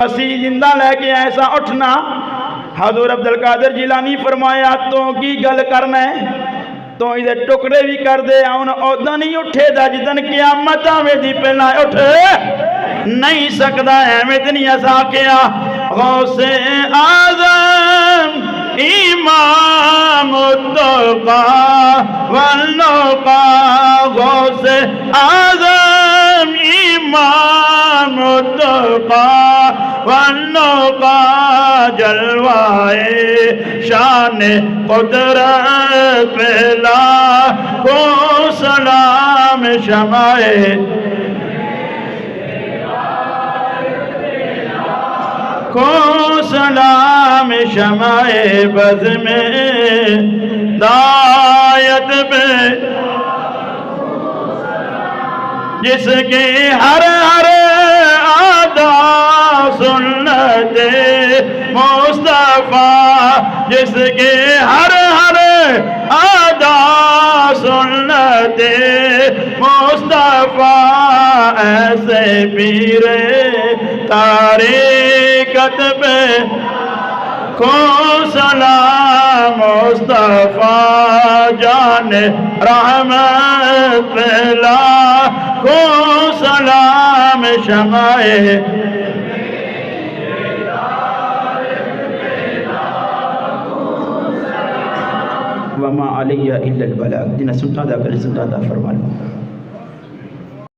مسیح زندہ لے کے ایسا اٹھنا. حضور عبدالقادر جیلانی فرمایا تو کی گل کرنا ہے تو ادھر ٹکڑے بھی کر دے آن اودا نہیں اٹھے دا جدن قیامت آوے دی پہلا اٹھ نہیں سکتا ہے میں اتنی ایسا کیا. غوث اعظم امام التقا والنقا غوث اعظم امام التقا والنقا جلوائے شان قدرت پہلا کو سلام شمائے کو سلام شمائے بز میں دایت میں جس کی ہر ہر آدھا سنت مصطفیٰ جس کی ہر ہر آدھا سنت مصطفیٰ ایسے پیر طریقت پہ کو سلام مصطفیٰ جان رحمت پہلا کو سلام شمائے وما علیہ الا البلاغ. جنہیں سنتا دا کرے سنتا دا فرمان.